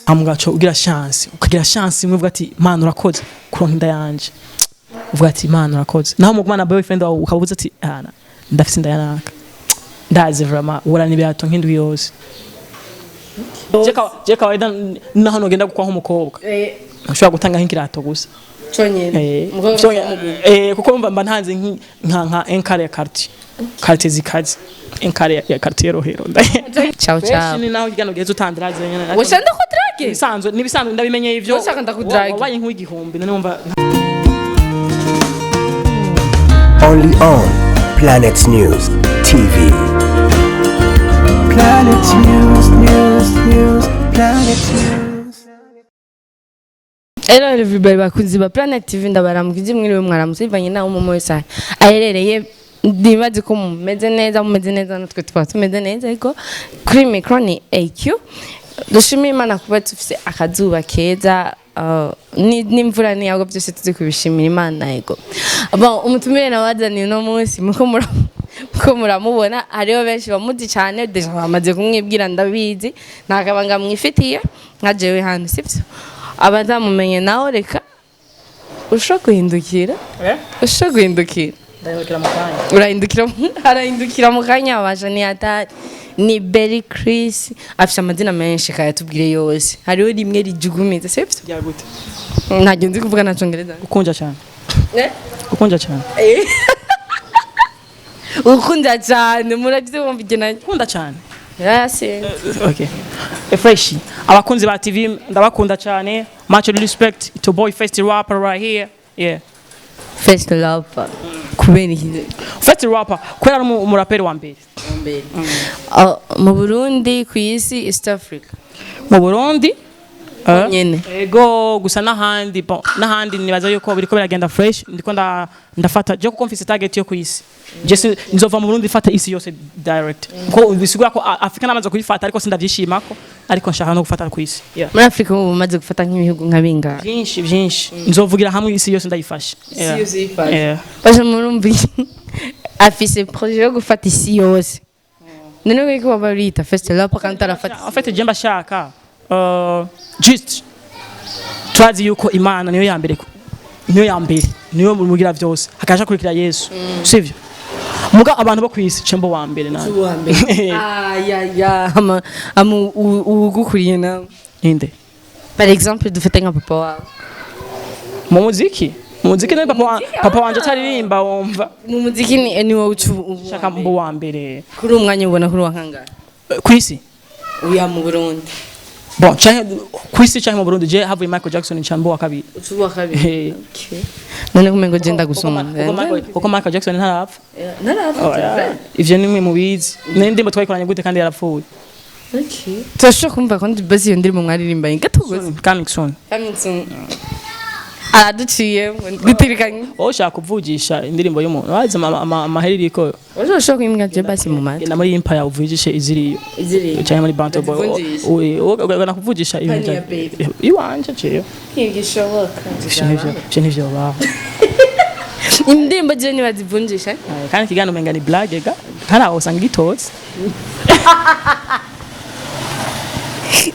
Amugacho ugira chance imwe uvuga ati mana urakoze kuronka inda yanje uvuga ati mana urakoze naho mugumana boyfriend wawe ukabuza ati ana ndafise inda yanaka ndazi vraiment wala nibiato nk'indwi yose jeka waida naho nogenda gukwa nk'umukobwa ushobora gutanga nk'ikirato gusa cyonyene kuko mba ntanze nka enkare ya carte zikaze enkare ya carte rohero ciao ciao ni naho igano gezo utandiraze nyene washanda ko drage nibisanzwe ndabimenye ivyo washaka ndakudrage wabaye nk'igihumbi numva only on Planet News TV. Planet News, Planet News. Hello everybody, bakunzi ba Planet TV ndabaramukije mwiriwe mwaramusivanye nawo mu mwese aherereye ndibaze ko mumeze neza natwe twa tumeze neza ariko kuri micro ni AQ dushimira Imana kuba tufise akazuba keza n'imvura ni yago byose tuzi kubishimira Imana yego umutumire nawazaniye no munsi muko muramubona hariho benshi bamuzi cyane deja bamaze kumwibwira ndabizi ntakabanga mwifitiye nka jewe hano sivyo abazamumenye naho reka ushaka guhindukira urahindukira mu kanya abaje ni atari ni Berry Chris afite amazina menshi kayatubwire yose hariho rimwe rijugumiza sivyo byagute ntajye nzi kuvuga na Congereza ukunja cyane ukunda cyane muragize wumva igena ukunda cyane yes okay fresh abakunzi ba TV ndabakunda cyane much respect to boy first rapper right here yeah first rapper kubera iki first rapper kwera umuraperi wa mbere mu Burundi ku isi East Africa mu Burundi nyene ego gusa nahandi nibaza yuko biriko biragenda fresh ndiko ndafata je kuko mfise target yo ku isi je nzova mu Burundi fata isi yose direct ko bisigura ko Afrika namaze kuyifata ariko sindavyishimako ariko nshaka no gufata ku isi muri Afrika ubu umaze gufata nk'ibihugu nk'abinga byinshi nzovugira hamwe isi yose ndayifashe isi yose yifashe baje murumbi afise projet yo gufata isi yose none ko babarita first rapper kandi arafata en fait je mbashaka just twazi yuko Imana niyo yambere niyo mugira byose hakaje kurikira Yesu sivyo muga abantu bo kwisi cembo wa mbere nawe ugukuriye nawe inde par exemple dufite nka papa wawe mu muziki ni papa wanje ataririmba wumva mu muziki ni wowe ushaka mbo wa mbere kuri umwanya ubona kuri wankangara kwisi uya mu Burundi bon kwisi cyane mu Burundi je havuye Michael Jackson ncambo wa kabiri okay none kumengo genda gusoma uko Michael Jackson ntarapfa ivyo nimwe mubizi n'indimo twayikoranye gute kandi yarapfuye okay turashobora kumva ko ndibazi iyo ndimo mwaririmba ingatugoze coming soon araduciye gutirikanye ushaka kuvugisha indirimbo y'umuntu wazi amaheriri ko ushaka kwimbwa je basi mu mata na muri Empire uvugishe iziriyo cyane muri Bantu Boy ugana kuvugisha ibintu iwanje cyo ntigishoboka nivyo ba indirimbo je ni bazivunjisha kandi kigano menga ni blague ga kana usanga gitotse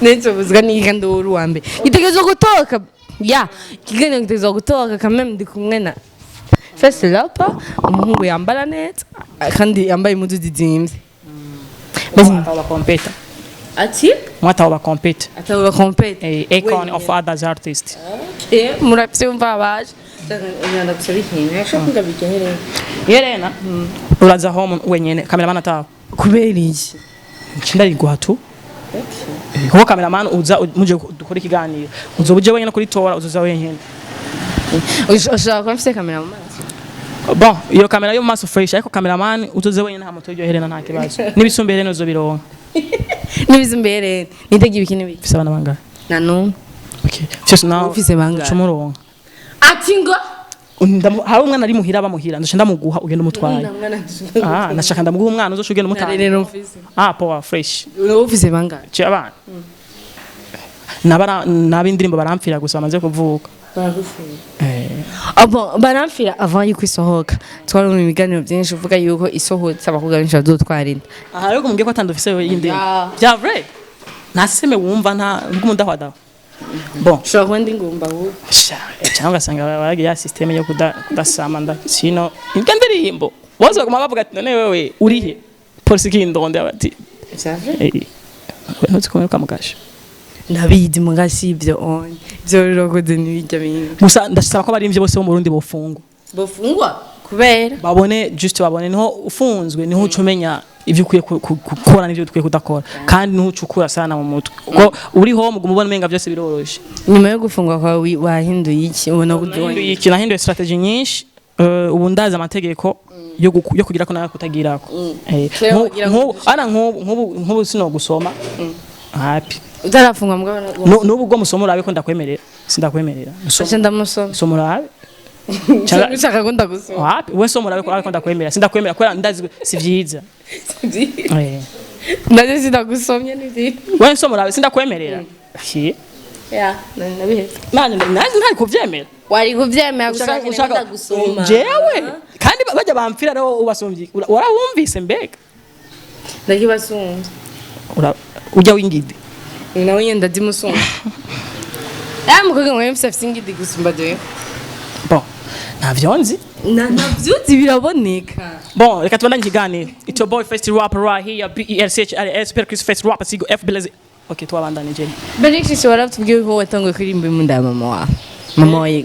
nezo buzga ni kando uruambe itegezo gutoka ya kigene gitezo gutoka kameme ndi kumwe na first rapper umuhungu yambara neza kandi yambaye impuzu zizimvye mwata compete ati mwata compete icon of others artists muravyumva abaje nyanda kusabikini yashaka bikenere yerena uraza home wenyene cameraman ataho kubera iki ndari guhatu Ho cameraman uza muje dukora ikiganiro uzobuje wenyene kuri tora uzoza wenyene ushaka ko mfise cameraman bon iyo camera yo maso fresh ariko cameraman uzoze wenyene nta moto yoherena nta kibazo nibisumbere no zobironka nibisumbere nitege ibikini biki fisa bana bangara nanu okay just now ufise bangara cumuronka ati ngo hari umwana ari muhira bamuhira ndashe ndamuguha ugenda umutwaye nashaka ndamuguha umwana uzo ugenda umutwaye power fresh ufise bangara cyo abana nabindirimbo barampfira gusa bamaze kuvuka baramfira avant yuko isohoka twari mu biganiro byinshi uvuga yuko isohotse abakobwa benshi bazotwara inda aha rero kumbwiye ko atandufise yindi bya vrai nta system wumva nta ngumunda hwada bon ushobora kuba ndi ngumba wowe cyangwa ugasanga baragiye ya system yo kudasama nda sino ibyo ndirimbo wazo kuma bavuga ati none wewe urihe polisi kindonde abati ntuzikomere kamugasha ndabizi mugashi ibyo on byo rogoze n'ibijya bintu gusa ndasaba ko abarimvye bose bo mu Burundi bofungwa kubera babone niho ufunzwe niho ucumenya ivyo ukwiye gukora n'ivyo ukwiye kudakora kandi niho ucukura sana mu mutwe ko uri ho muguma ubona menga byose biroroshe nyuma yo gufungwa kwa wahinduye iki ubona gudoye iki nahinduye strategy nyinshi ubu ndaza amategeko yo kugira ko nawe kutagirako nk'ubu sino gusoma happy utarafungwa mbwa n'ubu bwo musoma urabe ko ndakwemerera sindakwemerera musoma urabe cyangwa ushaka ko ndagusoma happy we soma urabe ko ndakwemerera sindakwemera ko ndazi si vyiza ndaje sindagusomye n'izindi we soma urabe sindakwemerera nabihetse nazi ntari kuvyemera wari kuvyemera gushaka gusoma jewe kandi bajya bamfira rero ubasomvye warabumvise mbega ndakibasumva ujya wingidi nawe nyenda dimusumva mukobwa ngo yemse afite ingidi gusumba de bon navyonzi navyuzi biraboneka bon reka tubandanye ikiganiro it's your boy first rapper right here BELCH Chris first rapper sigo F Blaze okay twabandanye je Belix waratubwiye ko watangiye kuririmba mu nda mama wawe mama wawe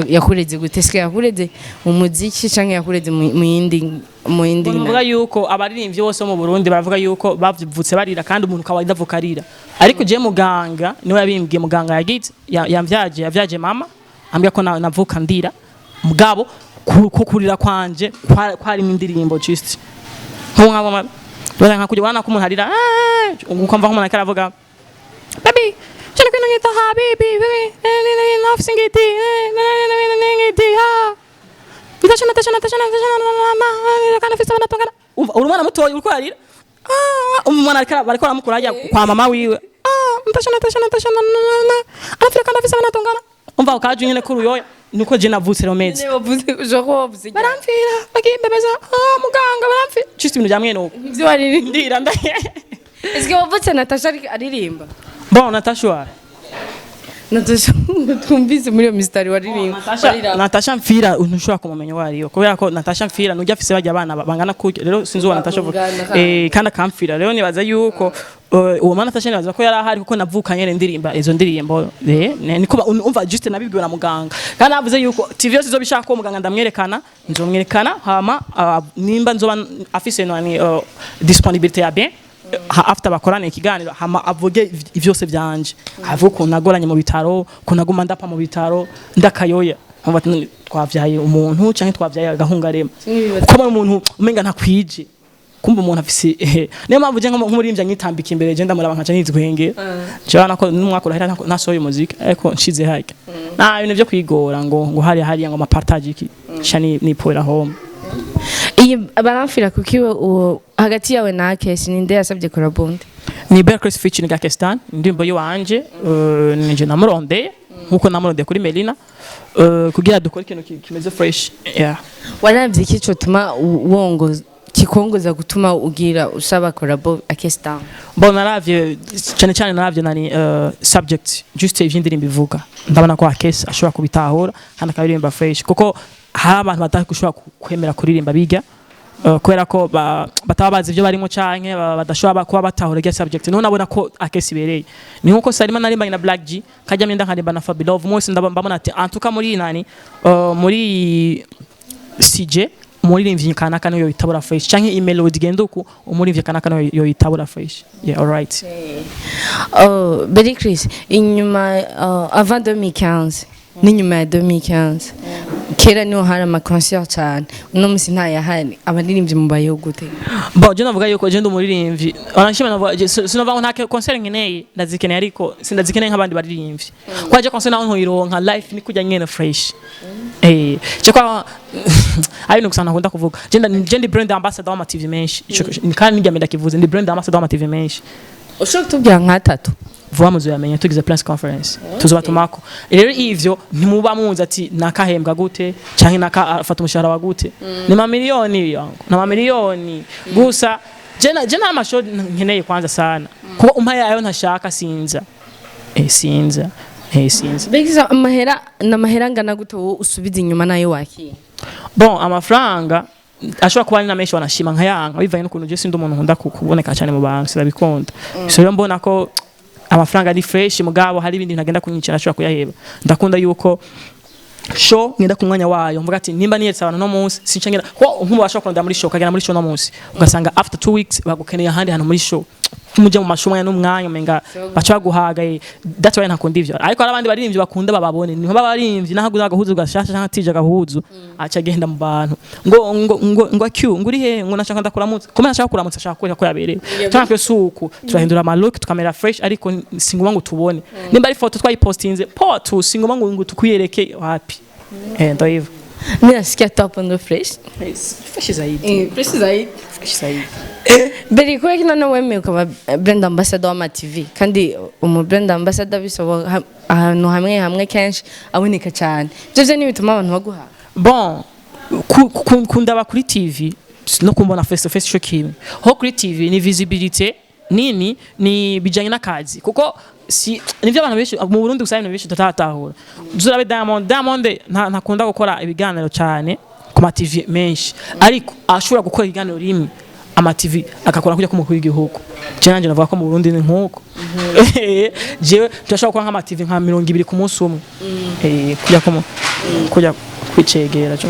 yakureze gute yakureze mu muziki canke yakureze mu yindi bavuga yuko abaririmbyi bose mu Burundi baravuga yuko bavutse barira kandi umuntu kawa idavuka arira ariko je muganga niwe yabimbwiye muganga yagize yavyaje mama ambya ko navuka ndira mugabo ko kurira kwanje kwari indirimbo just nk'abo bana kujya wana ko umuntu arira ukumva ko umuntu akaravuga baby je ne connais pas habibi baby love singiti bitashana kana fisa banatongana urumwana mutoyi urwarira umwana ariko aramukura ajya kwa mama wiwe ntashana afika kana fisa banatongana umva ukaje nyine kuri uyoya nuko je navutse romeze baramfira bagiye bebeza muganga baramfira cyiste ibintu byamwe nuko ivyo wari ndira ndaye eske wavutse Natasha aririmba bon Natasha tumvise muri yo mistari waririmba Natasha mfira untushobora kumumenya wariyo kubera ko Natasha mfira nujya afise bajya abana bangana kujya rero sinzi uwa Natasha kandi akamfira rero nibaza yuko uwo mwana Natasha nibaza ko yari ahari kuko navukanye ndirimba izo ndirimbo niko umva juste nabibwiwe na muganga kandi avuze yuko TV yose izobishaka ko muganga ndamwerekana nzomwerekana hama nimba nzoba afise nani disponibilité ya bien after bakorane ikiganiro hama avuge ivyose byanje avuga ko nagoranye mu bitaro ko naguma ndapa mu bitaro ndakayoya twavyaye umuntu canke twavyaye agahungarema uko umuntu umenga ntakwije kumba umuntu afise niyo mpamvu je nk'umurimbya nyitambika imbere je ndamuraba nkaca nizwenge cyana ko n'umwaka urahera nasohoye umuziki ariko nshize hake na ibintu byo kwigora ngo hari ngo amapartage iki shani nipoera home iyi baramfira kukiwe hagati yawe na Kesi ninde yasabye korabonde ni Berkeley featuring Pakistan ndimbo yo wanje nije namuronde nkuko namuronde kuri Melina kugira dukora ikintu kimeze fresh waravye kico tuma wongo kikongoza gutuma ugira usaba korabo Pakistan bon naravye cyane naravye nani subject just ivyindirimbo bivuga ndabona ko Kesi ashobora kubitahura kandi akaririmba fresh kuko hari abantu batakushobora kwemera kuririmba biga kubera ko bataba bazi ibyo barimo canke badashobora kuba batahura ya subject no nabona ko Akesi bereye ni nkuko Salima narimba na Black G kajya myenda nkarimba na Fabilove mose ndabona ati antuka muri nani muri CJ umuririmbyi kanaka no yitabura fresh canke imelody genduku umuririmbyi kanaka no yitabura fresh all right Billy Chris inyuma avant 2015 n'inyuma ya 2015 kera niho hari amaconcert cyane uno musi ntayahari abaririmbyi mu bayo gute bon je navuga yuko je ndumuririmbyi anashima navuga sinova nta concert nkeneye ndazikeneye ariko sindazikeneye nk'abandi baririmbyi kwaje concert naho ntoyironka life ni kujya nyene fresh cyo kwa ayi nukusana nkunda kuvuga je ndi brand ambassador wa TV menshi kandi nijya menda kivuze ndi brand ambassador wa TV menshi ushobora kutubwira nka 3 vuba muzuyamenye tugize press conference tuzobatumako rero ivyo ntimuba muzi ati nakahembwa gute canke naka afata umushahara wa gute ni mamiliyoni yango na mamiliyoni gusa jena amasho nkeneye kwanza sana kuko umpaye ayo ntashaka sinza sinza Begiza amahera ngana gute usubiza inyuma nayo wakiye bon amafaranga ashobora kuba na menshi wanashima nkayanga bivaye n'ukuntu je sindi umuntu nkunda kuboneka cyane mu bantu sirabikunda so rero mbona ko amafaranga ari fresh mugabo hari ibindi ntagenda kunyicira ashobora kuyaheba ndakunda yuko show ngenda ku mwanya wayo mvuga ati nimba niyetse abantu no munsi sincengera ko nkuba bashobora kurondera muri show kagera muri show no munsi ugasanga after 2 weeks bagukeneye ahandi hantu muri show kumuje mu mashumwe n'umwanya menga bacha guhaga that's why ntakunda ivyo ariko abandi baririmbyi bakunda bababone niho babaririmbyi nahaguza gahuzu gashasha cyangwa tije gahuzu aca genda mu bantu ngo Q nguri he ngo nashaka ndakuramutsa kuma nashaka kuramutsa ashaka kwera ko yabereye cyangwa suku turahindura ama look tukamera fresh ariko singoma ngo tubone nimba ari photo twayipostinze tu singoma ngo tukuyereke wapi ndo hivyo nasikia top on the fresh fresh zaidi fresh zaidi Beri kwa kina na wame ukaba brand ambassador wa TV kandi brand ambassador bisobo ahantu hamwe kenshi aboneka cyane byo ni bituma abantu baguha bon kundaba kuri TV no kumbona face to face cyo kimwe ho kuri TV ni visibility nini ni bijanye n'akazi kuko si nivyo abantu benshi mu Burundi gusaba ibintu benshi tutatahura zurabe Diamond ntakunda gukora ibiganiro cyane ku ma TV menshi ariko ashobora gukora ibiganiro rimwe ama TV akakora kujya kumukuru w'igihugu je nanje navuga ko mu Burundi ni nkuko je turashaka kwa nk'ama TV nka 200 ku munsi umwe kujya kwicegera cyo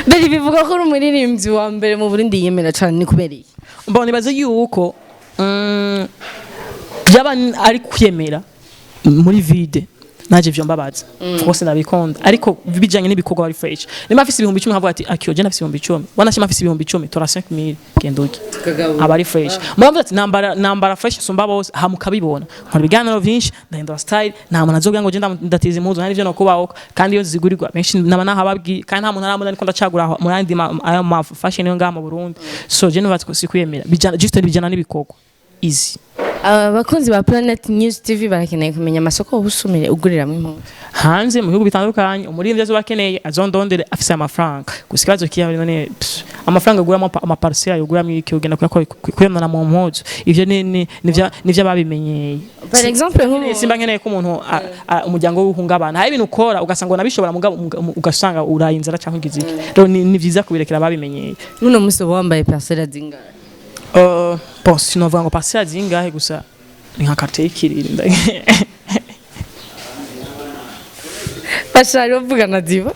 Beri bivuga ko uri umuririmbyi wa mbere mu Burundi yemera cyane ni kubereye mbona nibaze yuko yaba ari kwemera muri vide naje vyo mbabaza kose nabikonda ariko bijanye n'ibikorwa bari fresh nima afise 10,000 nkavuga ati akiyo je nafise 10,000 wana shima afise 10,000 tora 5,000 kendoki abari fresh mwavuga ati nambara fresh sumba bose hamukabibona nkora biganiro vyinshi ndahindura style nta muntu azogira ngo je ndatize impuzu nari vyo no kubaho kandi iyo zigurirwa benshi naba nahababwi kandi nta muntu aramunda niko ndacagura mu yandi ma fashion yo ngama mu Burundi so je nubatse ko sikwemera just bijana n'ibikorwa easy abakunzi ba Planet News TV barakeneye kumenya amasoko ubusumire uguriramo impunzi hanze mu bihugu bitandukanye umuririmbyi azobakeneye azondondere afise amafaranga gusigazo kiyaho none amafaranga aguramo ama parcelle yuguramo iki ugenda kuyonana mu mpuzu ivyo nivyo babimenyeye par exemple nk'umuntu simba nkeneye ko umuntu umuryango w'uhungabana hari ibintu ukora ugasanga nabishobora ugasanga urayinzara cyangwa igiziki rero ni vyiza kubirekera babimenyeye nuno muso wambaye parcelle zingahe bon sinovuga ngo parcelle zingahe gusa ni nka carte y'ikiriri Bashari uvugana diva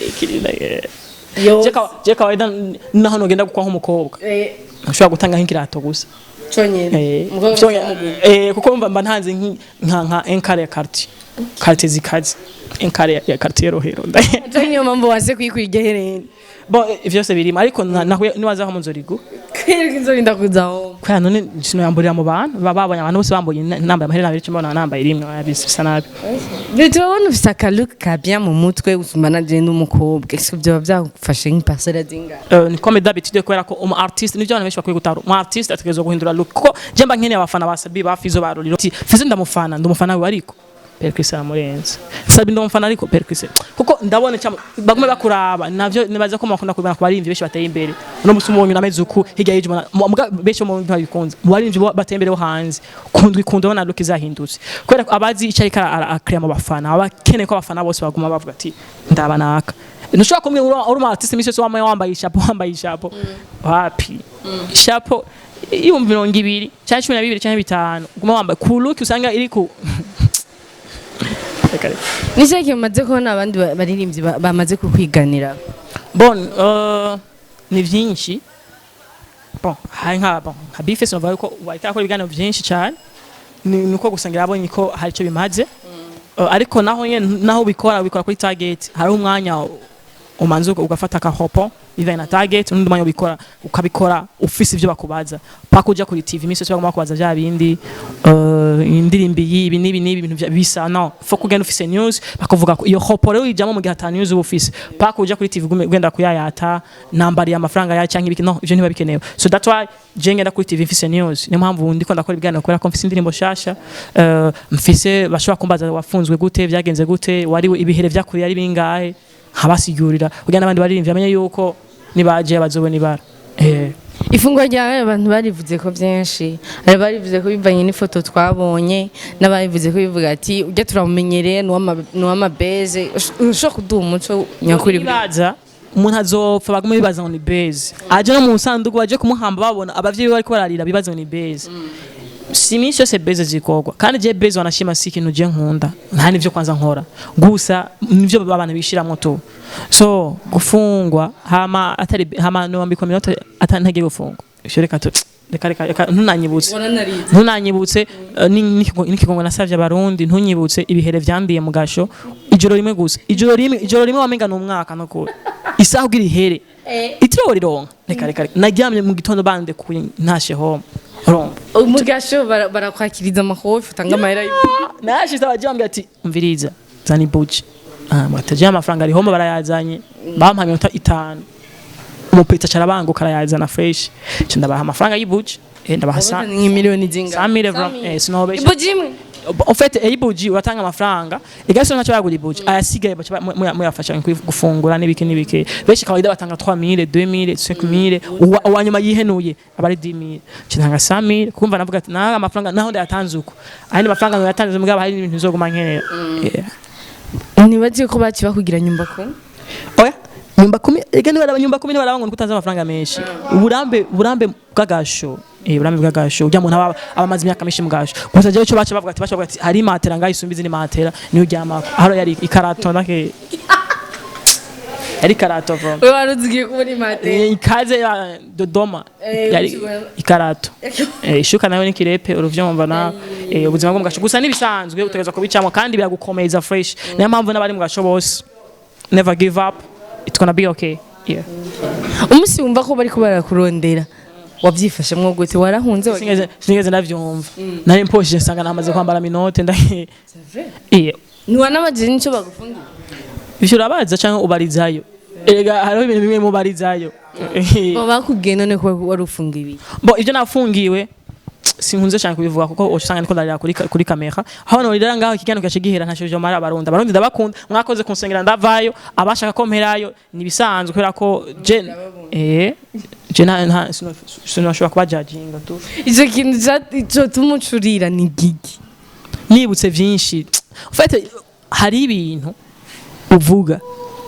ikiriri je kawaida naho nogenda gukwa nk'umukobwa nshobora gutanga nk'ikirato gusa cyonyene kuko mba ntanze nka enkare ya carte zikaze enkare ya carte y'Rohero cyonyine mpamvu wase kwikwigeherene bon vyose birimo ariko niwaza ho munzorigo kwereka inzorinda kuzaho kwa none sino yamburira mu bantu bababanya abantu bose bamboye namba amahera nabiri cyangwa namba irimwe bisa nabi bitubona ufite akaluka ka bien mu mutwe usumba na je n'umukobwa ese byo byagufashe nk'ipasera zinga ni comme d'habitude kwera ko artiste nivyo abantu benshi bakwiye gutaro artiste ategerezwa guhindura look kuko je mba nkeneye abafana basabi bafizo baruriro fizo ndumufana we ariko perkisa murenze sabi ndumufana ariko perkisa kuko ndabone cyane bagume bakuraba navyo nibaza ko makunda kubana ku barimvyi benshi bateye imbere no musumonyu nameze uku hirya y'ijuma benshi mu ntabikunze mu barimvyi bateye imbere ho hanze kundwa na look izahindutse kwera abazi icari kara akriya mu bafana abakene ko abafana bose baguma bavuga ati ndabanaka nushaka kumwe uri mu artiste mise so wambaye ishapo wapi ishapo iyo 200 cyangwa 12 cyangwa 5 guma wambaye ku look usanga iri ku Niseke maze kubona abandi baririmbyi bamaze kukwiganira. Bon ni vyinshi. Bon hari nka Ufice no vayo ko wahita akora ibiganiro vyinshi cyane. Nuko gusangira abonye ko hari cyo bimaze. Ariko naho bikora kuri target hari umwanya umanzuka ugafata ka hopo even na target undi manyo bikora ukabikora ufise ivyo bakubaza pakuja kuri TV mise cyo bakubaza bya bindi indirimbi yibi nibi ibintu bisa no fo kugenda ufise news bakuvuga ko iyo hopo rero ijamo mu gihe ata news ufise pakuja kuri TV genda kuyayata nambari ya mafaranga ya cyangwa ibiki no ivyo ntiba bikenewe so that's why jengenda kuri TV ufise news ni mpamvu ndiko ndakora ibiganiro kubera ko mfise indirimbo shasha mfise bashobora kumbaza wafunzwe gute byagenze gute wari ibihere vyakuri ari bingahe habasigurira ugenda abandi baririmbye amenye yuko nibaje bazobona ibara ifungwa ryawe abantu barivuze ko byinshi ari barivuze ko bivanye n'ifoto twabonye n'abarivuze ko bivuga ati ujya turamumenyereye n'uwamabeze ushobora kuduha umuco nyakuri bibaza umuntu azopfa baguma bibaza ngo ni beze aje no mu sanduku baje kumuhamba babona abavyeyi bariko bararira bibaza ngo ni beze si minsi yose beze zikorwa kandi je beze wanashima si ikintu je nkunda nta nivyo kwanza nkora gusa nivyo babana bishiramwo tu so gufungwa hama atari hama no mbiko minota atantage gufungwa ishoreka tu reka ntunanyibutse n'ikigongo nasavye abarundi ntunyibutse ibihere vyambiye mu gasho ijoro rimwe gusa ijoro rimwe wamenga n'umwaka no ko isaha ugira ihere itiro rironka reka naryamye mu gitondo bande kuye ntashe home mu gasho barakwakiriza amakofi utanga amahera nashize abajyambye ati umviriza zani buji mwataje amafaranga ari home barayazanye bampaye minota 5 umupeta carabanguka arayazana fresh cyo ndabaha amafaranga y'buji ndabaha ni miliyoni zinga 100,000 sinobesha ibuji imwe en fait ibuji uratanga amafaranga igaso nacyo bagura ibuji ayasigaye muyafasha gufungura n'ibiki beshi kawaida batanga 3,000 2,000 5,000 uwanyuma yihenuye abari 10,000 cyanga 100,000 kumva navuga ati naga amafaranga naho ndayatanze uko ayandi mafaranga yatanze mugaba hari ibintu bizoguma nkenera nibaje ko bakiba kugira nyumba ko oya nyumba 10 egene bara nyumba 10 barabanga kutanza amafaranga menshi uburambe bw'agasho uburambe bw'agasho ujya mu ntaba abamaze imyaka menshi mu gasho gusa je cyo bavuga ati hari matera ngaho isumbize ni matera niyo ryamako haro yari ikarato nake yari ikarato bro we waruzigiye kubona matera ikaze ya Dodoma yari ikarato ishuka nayo nikirepe uruvyumva na ubuzima bwo mu gasho gusa nibisanzwe utegeza ko bicamo kandi biragukomeza fresh niyo mpamvu n'abari mu gasho bose never give up it's gonna be okay yeah umusi wumva ko bari kubarakurondera wabyifashe mwo gute warahunze sinigeze ndavyumva nari mposhe sanga namaze kwambara minote ndahe niwa n'abajije nico bagufungira bishura baza canke ubarizayo ega hariho ibintu bimwe mu barizayo bakubwiye none ko warufunga ibi bo ivyo nafungiwe sinkunze cyane kubivuga kuko usanga niko ndarira kuri kamera hano rira ngaho ikigano gace gihera ntashije mara abarundi ndabakunda mwakoze kunsengera ndavayo abashaka ko mperayo nibisanzwe kubera ko je nta sinashobora kuba judginga tu izo kintu cyo tumucurira ni gigi nibutse vyinshi ufite hari ibintu uvuga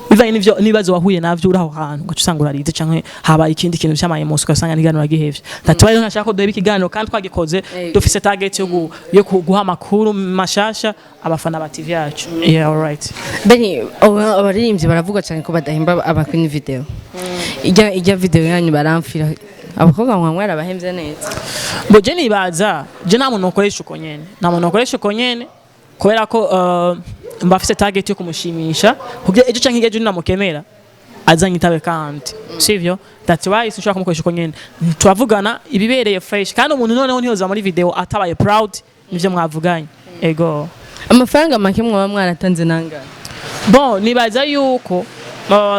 bivanye n'ivyo nibazo wahuye navyo uraho hantu gacu usanga urarize canke haba ikindi kintu cyamaye munsi ugasanga n'iganura gihevye ndatubaye ntashaka ko duheba ikiganiro kandi twagikoze dufise target yo guha makuru mashasha abafana ba TV yacu yeah all right beni abaririmbyi baravuga cyane ko badahimba abakwini video ijya video yanyu baramfira abakobwa mwamwara bahemze neza bo je nibaza je nta muntu ukoresha uko nyene kubera ko mbafise target yo kumushimisha kugira ejo canke ejo namukemera azanyitabe kandi sivyo that's why sinshaka kumukoresha uko nyene twavugana ibibereye fresh kandi umuntu noneho ntiyoza muri video atabaye proud nivyo mwavuganye ego amafaranga make mwaba mwaratanze nanga bon nibaza yuko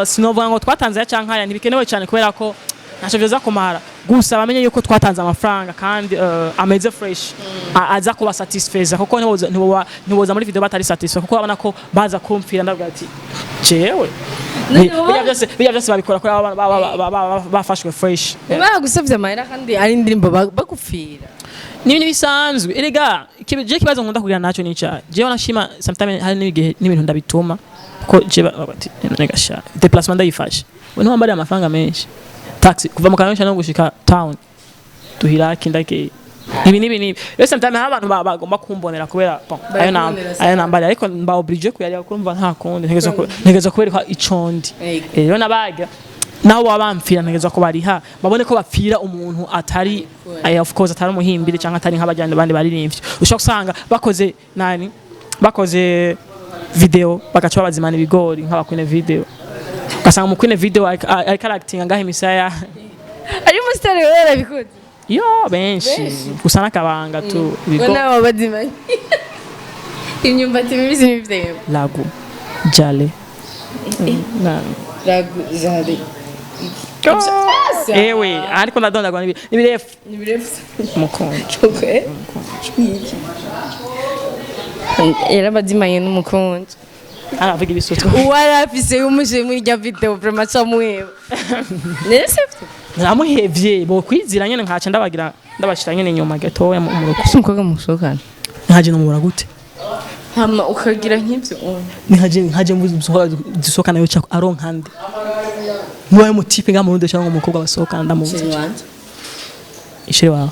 sinovuga ngo twatanze ya canke aya ntibikenewe cyane kubera ko ntacyo byoza kumara gusa bamenye yuko twatanze amafaranga kandi ameze fresh aza kuba satisfied kuko ntiboza muri video batari satisfied kuko abana ko baza kumfira ndavuga ati jewe bijya byose babikora kuri bafashwe fresh baragusavye amahera kandi ari indirimbo bagufira n'ibintu bisanzwe erega je kibazo nkunda kugira naco nica je wanashima sometimes hari n'ibintu ndabituma ko je bati negasha déplacement ndayifashe we ntwambare amafaranga menshi taxi kuva mu Kanyosha no gushika town tuhiraki ndake ibi yo sometimes abantu bagomba kumbonera kubera ayo nambari ariko mba oblige kuyarya kurumva nta kundi ntegeza kubereka icondi rero nabaga naho wabamfira ntegeza ko bariha babone ko bapfira umuntu atari of course atari umuhimbire cyangwa atari nk'abajyanye bandi baririmbye ushaka kusanga bakoze video bagaca bazimana ibigori nk'abakwine video kasanga mukwine video I characting ngahe misaya ari mustari wera bikuze yo benshi gusa nakabanga tu ibigori nawo bazimanye imyumbati mibisi n'ibyo lagu jale lagu jale ewe ariko ndadonda kwa nibirefu mukonjo era bazimanye n'umukonjo aravuga ibisutu warafise umushe muri rya video vraiment samweba nese namuhevye bo kwizira nyene nkaca ndabashira nyene nyuma gatoya mu rugo umukobwa musohokana nkaje numura gute hama ukagira nk'ibyo nkaje dusohokana yo cha aronkande niwe mutipe ngamurundo cyangwa umukobwa basohokana ndamubuze ishire wawe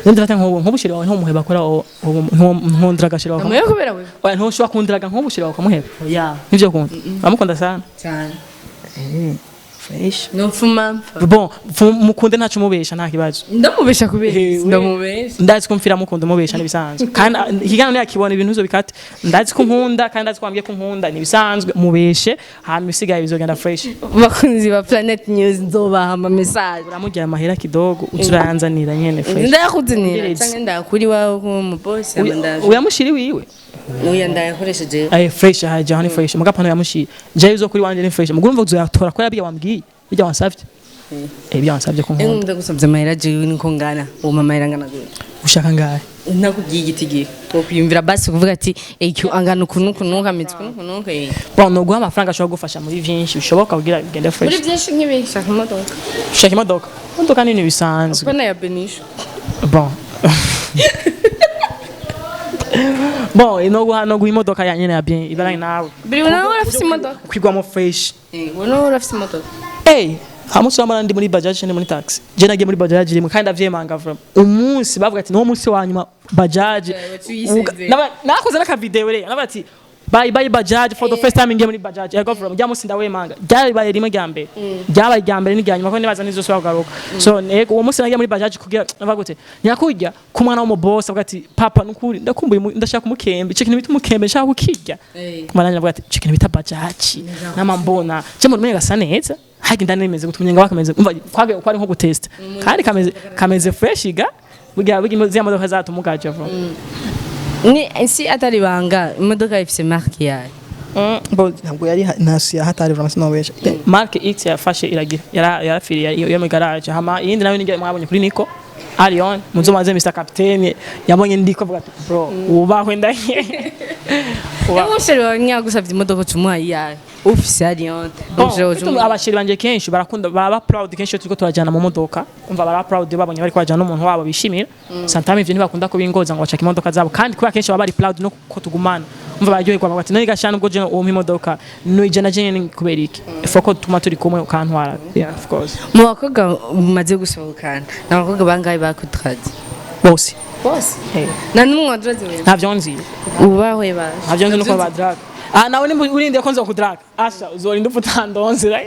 ndafata nk'ubushire wawe nk'umuheba akora nk'ondraga shire wawe amuye kubera we oya ntushobora kundraga nk'ubushire wawe kamuheba oya nivyo kuntu bamukunda sana cyane fresh no fuma bon mukunde ntacu mubesha nta kibazo ndamubesha kubera ndamubesha ndazi ko mfira mukunde mubesha nibisanzwe kandi ikigano yakibona ibintu zo bikate ndazi ko nkunda kandi ndazi ko ambye ko nkunda nibisanzwe mubeshe hama isigaye bizogenda fresh bakunzi ba Planet News nzobaha ama message uramugira amahera kidogo uzuranzanira nyene fresh ndayakuzinira cyangwa ndakuri wawe ko mu boss amandaje uyamushiri wiwe uya ndayakoresheje fresh haje hani fresh mugapano yamushiri je izo kuri wanje ni fresh mugurumva uzoyatora ko yabiye wambwiye bijya wansavye bijya wansavye ko nkunda ndagusabye amahera je niko ngana uwo mahera ngana gute ushaka ngahe nakugiye igitigi ko kwiyumvira basi kuvuga ati EQ angana ukuntu kametse ukuntu bon no guha amafaranga ashobora gufasha muri byinshi bishoboka kugira bigende fresh muri byinshi nk'ibishaka imodoka shaka imodoka nini bisanzwe bana ya benisho bon bon no guha imodoka ya nyene ya bien ibaranye nawe biri nawe urafise imodoka kwigwamo fresh wowe urafise imodoka hamusura ndi muri bajaj ndi muri taxi je nagiye muri bajaj rimwe kandi avyemanga from umunsi bavuga ati no munsi wa nyuma bajaj nakoze naka video re navuga ati bye bajaj for the first time ngiye muri bajaj I go from jya musi ndawemanga ryari rimwe rya mbere ryabaye rya mbere n'irya nyuma ko nibaza nizo swa garuka so uwo munsi nagiye muri bajaj kugira navuga gute nyakujya ku mwana wo mu boss avuga ati papa nukuri ndakumbuye ndashaka umukembe cyo kintu bita umukembe nshaka ukirya mwana navuga ati cyo kintu bita bajaj namambona cyo mu mwenga gasa neza hagi ndane nimeze gutumye ngo bakameze umva kwage kwari nko gutesta kandi kameze fresh ga bugira bugiye modoka zatumugaje vuba ni si atari banga imodoka ifise marque yayo bo ntabwo yari nasi hatari vraiment sinobesha marque X yafashe iragira yarafiri yo mu garage hama yindi nayo ninge mwabonye kuri Nico Arion muzomaze Mr Captain yabonye ndiko vuga bro ubahwe ndaye umushere wanya gusavye imodoka cumuhaye yayo Ufise Arion abashiri banje kenshi barakunda baba proud kenshi turiko turajana mu modoka umva bara proud babonye bari kwajana n'umuntu wabo bishimira sometimes ivyo ntibakunda ko bingoza ngo bacaka imodoka zabo kandi kuba kenshi baba bari proud no ko tugumana umva baryohe kwa bati none gashana ubwo je uwo imodoka no ijana je ni kubera iki foko tuma turi kumwe ukantwara yeah of course mu bakobwa mumaze gusohokana n'abakobwa bangaye bakutraze Bose na numwe wadraze wewe ntavyo nzi ubahwe ba ntavyo nzi nuko badrag nawe ni urinde ko nzo kudrag asha uzorinda uputandonzira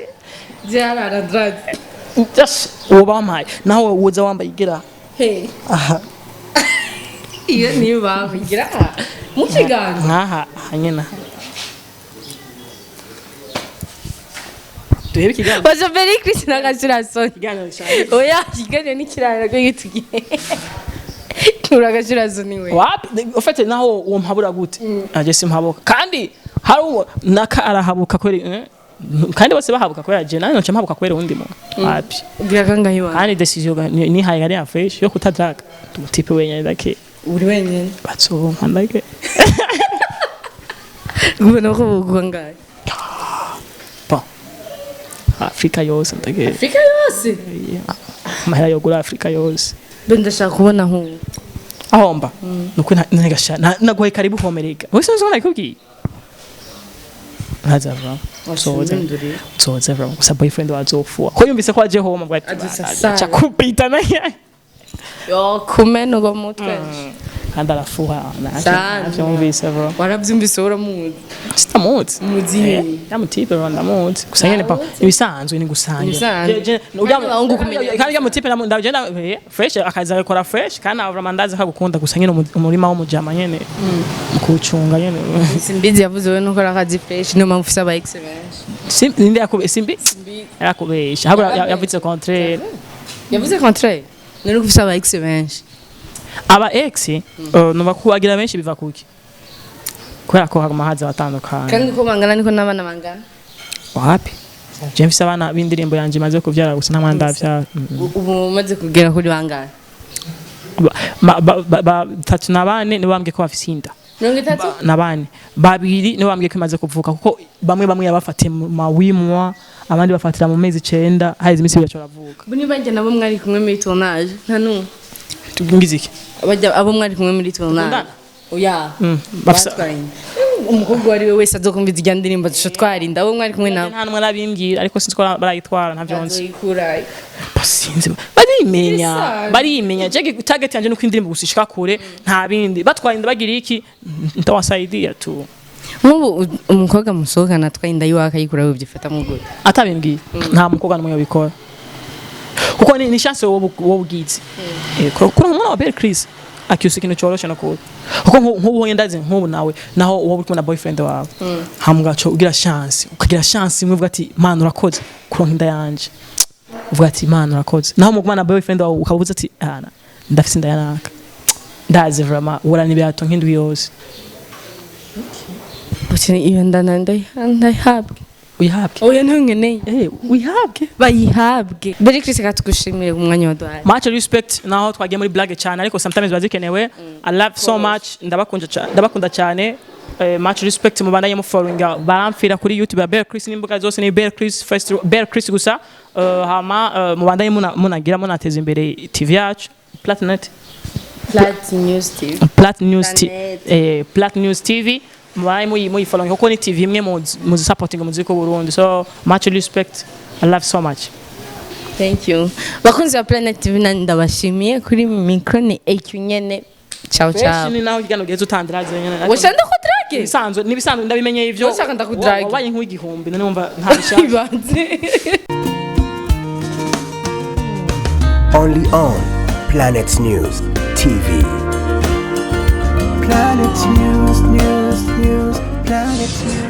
Jara drag just ubamaye nawe uza wambaye igira aha iyo ni babigira mu kiganza aha hanyena tuhebe kiganza baje very Christina gashiraso kiganza oya kiganza ni kirara ko gitugiye uragashirazo niwe wapi ufite naho uwo mpabura gute aje simpaboka kandi hari uwo naka arahabuka kweri kandi bose bahabuka kwera je nani nce mpabuka kwera undi muntu wapi ugira kangahe wa kandi decision ni haye ari afresh yo kutadraga tutipe wenyine dake uri wenyine batsoba ndake ubona ko bugangaye bon Afrika yose ndake Afrika yose mahera yo gura Afrika yose bendashaka kubona nko ahomba nuko ntagasha nagoye karibu homereka wese nzo nakubwiye hazava soze from sa boyfriend wazofua ko yumvise ko aje home bwa acha kupita na yo kumeno go mutwe kandi arafuha navyumvise bro waravyumvise uramuzi sitamuzi muzi yamutipe rwanda muzi gusanyene pa ibisanzwe ni gusanga kandi yamutipe ndagenda fresh akaza gukora fresh kandi avramandaza akagukunda gusanyene umurima wo mujama nyene mukucunga nyene simbizi yavuze we nuko rakazi fresh no mpamvu aba excellence simbi yakube simbi yakubesha habura yavuze contraire yavuze contraire nero kufisa aba excellence aba ex no bakuagira benshi biva kuki kwera ko haguma haza batandukana kandi ko bangana niko nabana bangana wapi James abana bindirimbo yanje maze kuvyara gusa ntamanda bya ubu maze kugera kuri bangana tatu nabane ni bambye ko bafise inda 30 nabane babiri nibo bambwiye ko imaze kuvuka kuko bamwe yabafatiye mu mawimwa abandi bafatira mu mezi 9 haize imisi biracho ravuka buni banje nabo mwari kumwe muri tournage nta numwe tubwingizike abajya abo mwari kumwe muri tournage oya batwaye umukobwa wari we wese azokumviza ijya ndirimbo zisho twarinda abo mwari kumwe nabo nta numwe arabimbwira ariko sinzi ko barayitwara ntavyo nzi sinzi barimenya je target yanje nuko indirimbo gusishika kure nta bindi batwarinda bagira iki ntawasaidia tu Mubu umukobwa musohoka natwaye inda yiwaka yikura ubyifata mu gute atabimbwiye nta mukobwa n'umwe yabikora kuko ni chance wo bwizi kuko umwana wa Belle Chris akyusa ikintu cyoroshe nakuri kuko nk'ubu ndazi nk'ubu nawe naho wowe uri na boyfriend wawe hamgacho ugira chance imwe uvuga ati man urakoze kuronka inda yanje uvuga ati man urakoze naho mu kumana boyfriend wawe ukabuza ati ndafise inda yanaka ndazi vraiment urani byato nk'indwi yose Bucine iyo ndayihabwe uyihabwe oya ntungeneye uyihabwe bayihabwe Belle Chris katugushimire umwanya waduhaye much respect naho twagiye muri blague cyane ariko sometimes bazikenewe I love so much ndabakunda cyane much respect mu bandanye mu following baramfira kuri YouTube ya Belle Chris n'imbuga zose ni Belle Chris first Belle Chris gusa hama mu bandanye munagira munateza imbere TV yacu Plat News TV muyi following kuko ni TV imwe mu supporting muziko Burundi so much respect I love so much thank you bakunzi wa Planet TV ndabashimiye kuri micro ni EQ nyene ciao ni naho igano geze utandraze nyene washanda ko drage nibisanzwe ndabimenye ivyo washaka ndakudrage wabaye nk'igihumbi numva nta ibanze Only on Planet News TV. Planet News, Planet News.